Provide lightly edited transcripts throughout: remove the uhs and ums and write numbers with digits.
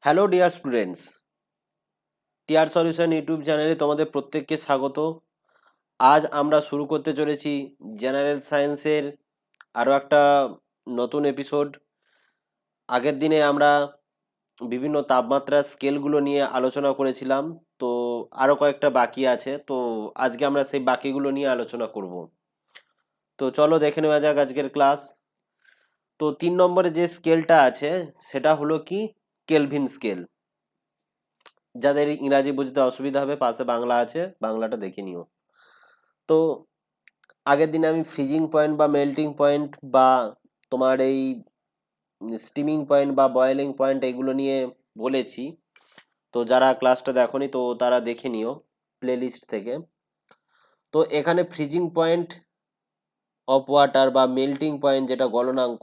Hello dear students, TR solution YouTube চ্যানেলে তোমাদের প্রত্যেককে স্বাগত। আজ আমরা শুরু করতে চলেছি জেনারেল সায়েন্সের আরও একটা নতুন এপিসোড। আগের দিনে আমরা বিভিন্ন তাপমাত্রার স্কেলগুলো নিয়ে আলোচনা করেছিলাম, তো আরও কয়েকটা বাকি আছে, তো আজকে আমরা সেই বাকিগুলো নিয়ে আলোচনা করব। তো চলো দেখে নেওয়া যাক আজকের ক্লাস। তো 3 নম্বরে যে স্কেলটা আছে সেটা হলো কি কেলভিন স্কেল। যাদের ইংরাজি বুঝতে অসুবিধা হবে পাশে বাংলা আছে, বাংলাটা দেখে নিও। তো আগের দিনে আমি ফ্রিজিং পয়েন্ট বা মেল্টিং পয়েন্ট বা তোমার এই স্টিমিং পয়েন্ট বা বয়েলিং পয়েন্ট এগুলো নিয়ে বলেছি। তো যারা ক্লাসটা দেখোনি তো তারা দেখে নিও প্লেলিস্ট থেকে। তো এখানে ফ্রিজিং পয়েন্ট অফ ওয়াটার বা মেল্টিং পয়েন্ট যেটা গলনাঙ্ক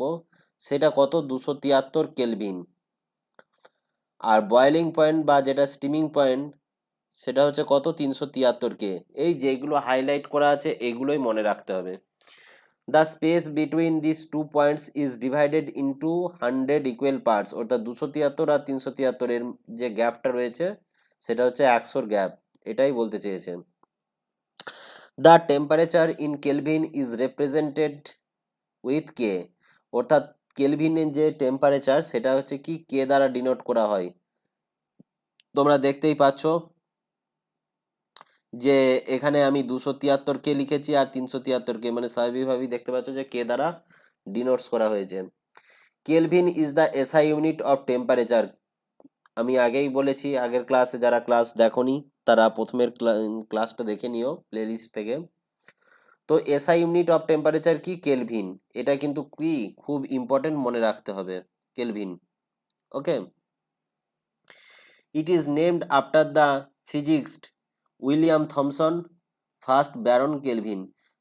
সেটা কত 273 কেলভিন, আর বয়েলিং পয়েন্ট বা যেটা স্টিমিং পয়েন্ট সেটা হচ্ছে কত 373 কে। এই যেগুলো হাইলাইট করা আছে এগুলোই মনে রাখতে হবে। The space between these 2 points is divided into 100 equal parts, অর্থাৎ 273 আর 373 এর যে গ্যাপটা রয়েছে সেটা হচ্ছে 100 গ্যাপ, এটাই বলতে চেয়েছে। The temperature in Kelvin is represented with K, অর্থাৎ কেলভিনের যে টেম্পারেচার সেটা হচ্ছে কি কে দ্বারা ডিনোট করা হয়। তোমরা দেখতেই পাচ্ছ যে এখানে আমি 273 কে লিখেছি আর 373 কে, মানে স্বাভাবিকভাবেই দেখতে পাচ্ছ যে কে দ্বারা ডিনোটস করা হয়েছে। Kelvin is the SI unit of temperature. আমি আগেই বলেছি, আগের ক্লাসে যারা ক্লাস দেখোনি তারা প্রথমের ক্লাসটা দেখে নিও প্লেলিস্ট থেকে। তো এসআই ইউনিট অফ টেম্পারেচার কি কেলভিন, এটা কিন্তু কি খুব ইম্পর্টেন্ট, মনে রাখতে হবে Kelvin. Okay, it is named after the physicist William Thomson, first Baron Kelvin.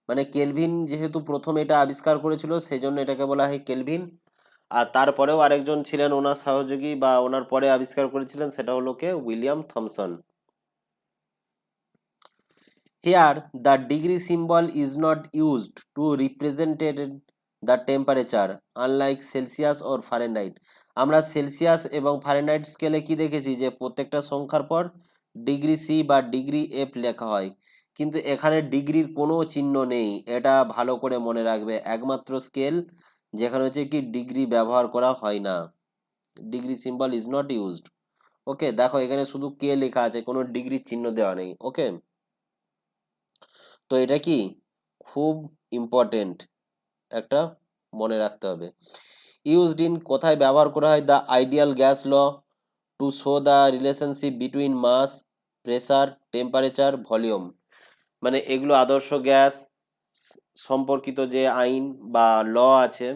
মানে কেলভিন যেহেতু প্রথম এটা আবিষ্কার করেছিল সেই জন্য এটাকে বলা হয় কেলভিন। আর তারপরেও আরেকজন ছিলেন ওনার সহযোগী বা ওনার পরে আবিষ্কার করেছিলেন, সেটা হলো কে William Thomson. Here the degree symbol is not used to represented the temperature unlike Celsius or Fahrenheit. আমরা সেলসিয়াস এবং ফারেনহাইট স্কেলে কি দেখেছি যে প্রত্যেকটা সংখ্যার পর ডিগ্রি সি বা ডিগ্রি এফ লেখা হয়, কিন্তু এখানে ডিগ্রির কোনো চিহ্ন নেই। এটা ভালো করে মনে রাখবে, একমাত্র স্কেল যেখানে হচ্ছে কি ডিগ্রি ব্যবহার করা হয় না, degree symbol is not used. Okay, দেখো এখানে শুধু কে লেখা আছে, কোনো ডিগ্রি চিহ্ন দেওয়া নেই। ওকে, তো এটা কি খুব ইম্পর্টেন্ট, একটা মনে রাখতে হবে। ইউজড ইন কোথায় ব্যবহার করা হয়? The ideal gas law to show the relationship between mass, pressure, temperature, volume. মানে এগুলো আদর্শ গ্যাস সম্পর্কিত যে আইন বা ল আছে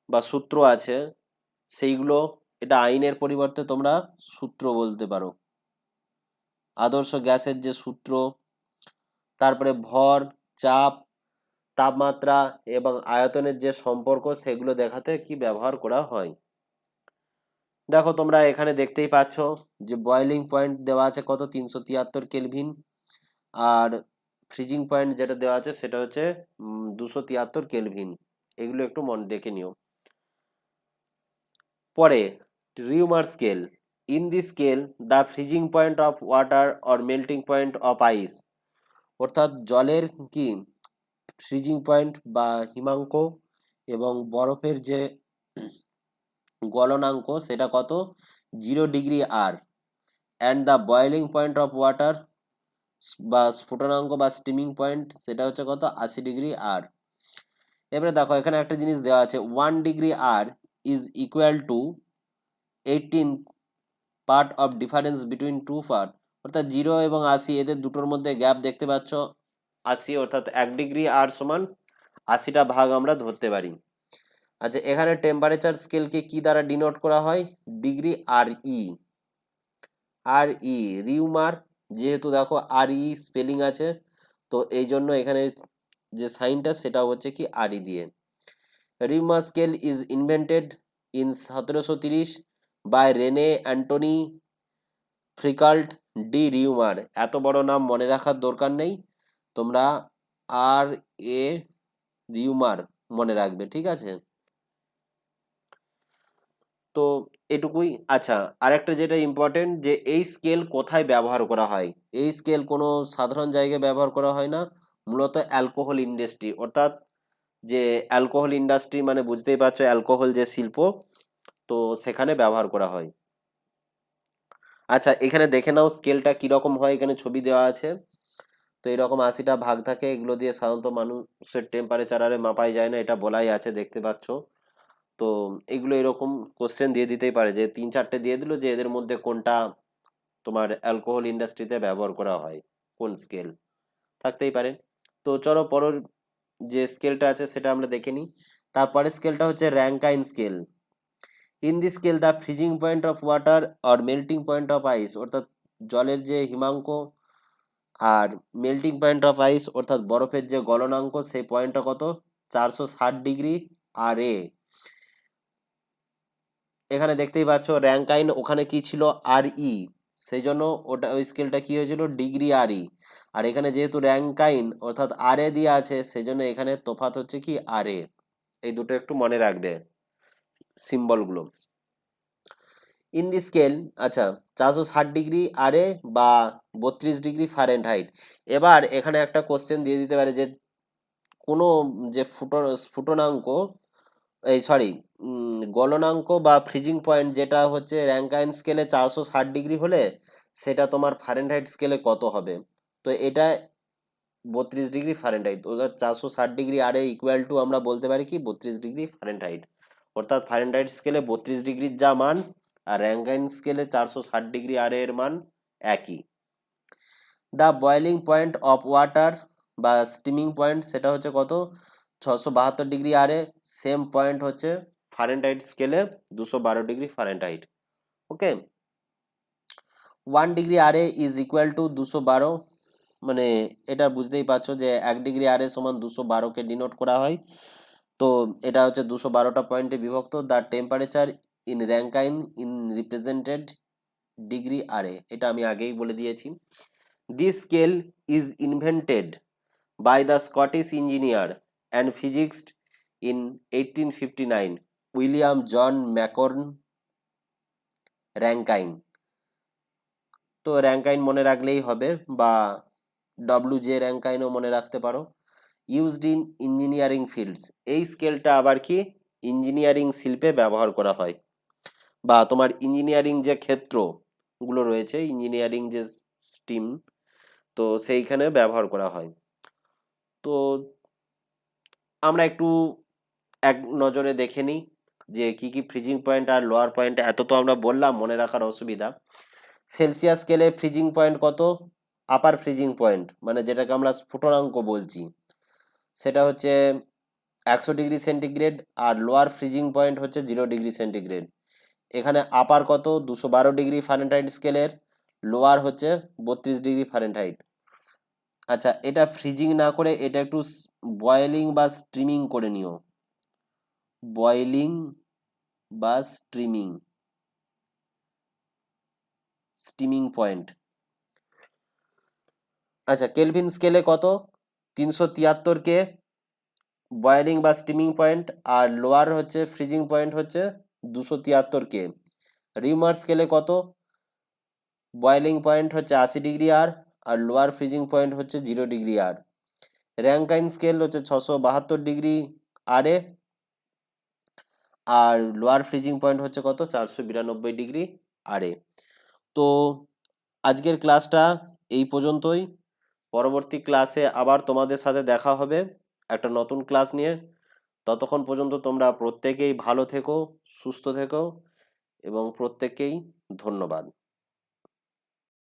বা সূত্র আছে সেইগুলো, এটা আইনের পরিবর্তে তোমরা সূত্র বলতে পারো। আদর্শ গ্যাসের যে সূত্র, তারপরে ভর, চাপ, তাপমাত্রা এবং আয়তনের যে সম্পর্ক সেগুলো দেখাতে কি ব্যবহার করা হয়। দেখো তোমরা এখানে দেখতেই পাচ্ছ যে বয়েলিং পয়েন্ট দেওয়া আছে কত 373 কেলভিন, আর ফ্রিজিং পয়েন্ট যেটা দেওয়া আছে সেটা হচ্ছে 273 কেলভিন। এগুলো একটু মনে দেখে নিও। পরে Reaumur scale. In the scale the freezing point of water or melting point of ice, অর্থাৎ জলের কি ফ্রিজিং পয়েন্ট বা হিমাঙ্ক এবং বরফের যে গলনাঙ্ক সেটা কত 0 degree R, and the boiling point of water বা স্ফুটনাঙ্ক বা স্টিমিং পয়েন্ট সেটা হচ্ছে কত 80 ডিগ্রি আর। এবারে দেখো এখানে একটা জিনিস দেওয়া আছে 1 degree R is equal to 18 part of difference between two part, অর্থাৎ 0 এবং 80 এদের দুটোর মধ্যে গ্যাপ দেখতে পাচ্ছ 80, অর্থাৎ 1 ডিগ্রি আর সমান 80টা ভাগ আমরা ধরতে পারি। আচ্ছা, এখানে টেম্পারেচার স্কেলকে কি দ্বারা ডিনোট করা হয়? ডিগ্রি আর ই। আর ই রিউমার, যেহেতু দেখো আর ই স্পেলিং আছে তো এই জন্য এখানে যে সাইনটা সেটা হচ্ছে কি আর ই দিয়ে। Reaumur scale is invented in 1730 by Rene Antoine Ferchault de Reaumur. এত বড় নাম মনে রাখার দরকার নেই, তোমরা আর এ রিউমার মনে রাখবে, ঠিক আছে? তো এটুকুই। আচ্ছা, আরেকটা যেটা ইম্পর্টেন্ট, যে এই স্কেল কোথায় ব্যবহার করা হয়। এই স্কেল কোনো সাধারণ জায়গায় ব্যবহার করা হয় না, মূলত অ্যালকোহল ইন্ডাস্ট্রি, অর্থাৎ যে অ্যালকোহল ইন্ডাস্ট্রি মানে বুঝতেই পারছো, অ্যালকোহল যে শিল্প, তো সেখানে ব্যবহার করা হয়। আচ্ছা, এখানে দেখে নাও স্কেলটা কিরকম হয়, এখানে ছবি দেওয়া আছে। তো এরকম 80টা ভাগ থাকে, এগুলো দিয়ে সাধারণত মানুষের টেম্পারেচার আরে মাপাই যায় না, এটা বলাই আছে, দেখতে পাচ্ছ। তো এগুলো এরকম কোশ্চেন দিয়ে দিতেই পারে, যে 3-4টে দিয়ে দিল যে এদের মধ্যে কোনটা তোমার অ্যালকোহল ইন্ডাস্ট্রিতে ব্যবহার করা হয়, কোন স্কেল, থাকতেই পারে। তো চলো পরের যে স্কেলটা আছে সেটা আমরা দেখে নিই। তারপরে স্কেলটা হচ্ছে Rankine scale. In this scale the freezing point of water or melting point of ice, অর্থাৎ জলের যে হিমাঙ্ক আর মেল্টিং পয়েন্ট অফ আইস অর্থাৎ বরফের যে গলনাঙ্ক, সেই পয়েন্টটা কত, 460 ডিগ্রি আর এ। এখানে দেখতেই পাচ্ছ র্যাঙ্কাইন, ওখানে কি ছিল, আর ই, সেই জন্য ওটা ওই স্কেলটা কি হয়েছিল, ডিগ্রি আর ই। আর এখানে যেহেতু র্যাঙ্কাইন অর্থাৎ আর এ দিয়ে আছে, সেই জন্য এখানে তফাৎ হচ্ছে কি, আর এ। এই দুটো একটু মনে রাখবে সিম্বলগুলো। ইন দি স্কেল, আচ্ছা, 460 ডিগ্রি আর এ বা 32 ডিগ্রি ফারেনহাইট। এবার এখানে একটা কোশ্চেন দিয়ে দিতে পারে, যে কোনো যে স্ফুটনাঙ্ক, এই সরি, গলনাঙ্ক বা ফ্রিজিং পয়েন্ট যেটা হচ্ছে র্যাঙ্কাইন স্কেলে 460 ডিগ্রি হলে, সেটা তোমার ফারেনহাইট স্কেলে কত হবে। তো এটা 32 ডিগ্রি ফারেনহাইট, অর্থাৎ 460 ডিগ্রি আর ইকুয়াল টু আমরা বলতে পারি কি, 32 ডিগ্রি ফারেনহাইট। অর্থাৎ ফারেনহাইট স্কেলে 32 ডিগ্রির যা মান, আর র্যাঙ্কাইন স্কেলে 460 ডিগ্রি আর এর মান একই। The boiling point of water বা স্টিমিং পয়েন্ট, সেটা হচ্ছে কত, 672 ডিগ্রি আর এ। সেম পয়েন্ট হচ্ছে ফারেনহাইট স্কেলে 212 degree Fahrenheit. Okay, 1 degree R এ ইজ ইকুয়াল টু 212, মানে এটা বুঝতেই পারছো যে 1 ডিগ্রি আর এ সমান 212কে ডিনোট করা হয়। তো এটা হচ্ছে 212টা পয়েন্টে বিভক্ত। The temperature in Rankine in represented degree R A, এটা আমি আগেই বলে দিয়েছি। This scale is invented by the Scottish engineer and physicist in 1859 William John Macquorn Rankine। তো র্যাঙ্কাইন মনে রাখলেই হবে, বা ডব্লিউ জে র্যাঙ্কাইনও মনে রাখতে পারো। ইউজড ইন ইঞ্জিনিয়ারিং ফিল্ডস, এই স্কেলটা আবার কি, ইঞ্জিনিয়ারিং শিল্পে ব্যবহার করা হয়, বা তোমার ইঞ্জিনিয়ারিং যে ক্ষেত্রগুলো রয়েছে, ইঞ্জিনিয়ারিং যে স্ট্রিম, তো সেইখানে ব্যবহার করা হয়। তো আমরা একটু এক নজরে দেখে নিই যে কি কি ফ্রিজিং পয়েন্ট আর লোয়ার পয়েন্ট, এত তো আমরা বললাম, মনে রাখার অসুবিধা। সেলসিয়াস স্কেলে ফ্রিজিং পয়েন্ট কত, আপার ফ্রিজিং পয়েন্ট মানে যেটাকে আমরা স্ফুটনাঙ্ক বলছি, সেটা হচ্ছে 100 ডিগ্রি সেন্টিগ্রেড, আর লোয়ার ফ্রিজিং পয়েন্ট হচ্ছে 0 ডিগ্রি সেন্টিগ্রেড। এখানে আপার কত, 212 ডিগ্রি ফারেনহাইট স্কেলের, লোয়ার হচ্ছে 32 ডিগ্রি ফারেনহাইট। আচ্ছা, এটা ফ্রিজিং না করে এটা একটু বয়েলিং বা স্ট্রিমিং করে নিও, বয়েলিং বা স্টিমিং পয়েন্ট। আচ্ছা, কেলভিন স্কেলে কত, 373 কে বয়েলিং বা স্টিমিং পয়েন্ট, আর লোয়ার হচ্ছে ফ্রিজিং পয়েন্ট হচ্ছে 273 কে। রিউমার স্কেলে কত, বয়েলিং পয়েন্ট হচ্ছে 80 ডিগ্রি আর লোয়ার ফ্রিজিং পয়েন্ট হচ্ছে 0 ডিগ্রি আর। র্যাঙ্কাইন স্কেল হচ্ছে 672 ডিগ্রি আর এ, আর লোয়ার ফ্রিজিং পয়েন্ট হচ্ছে কত, 492 ডিগ্রি আর এ। তো আজকের ক্লাসটা এই পর্যন্তই। পরবর্তী ক্লাসে আবার তোমাদের সাথে দেখা হবে একটা নতুন ক্লাস নিয়ে। ততক্ষণ পর্যন্ত তোমরা প্রত্যেকেই ভালো থেকো, সুস্থ থেকো, এবং প্রত্যেককেই ধন্যবাদ।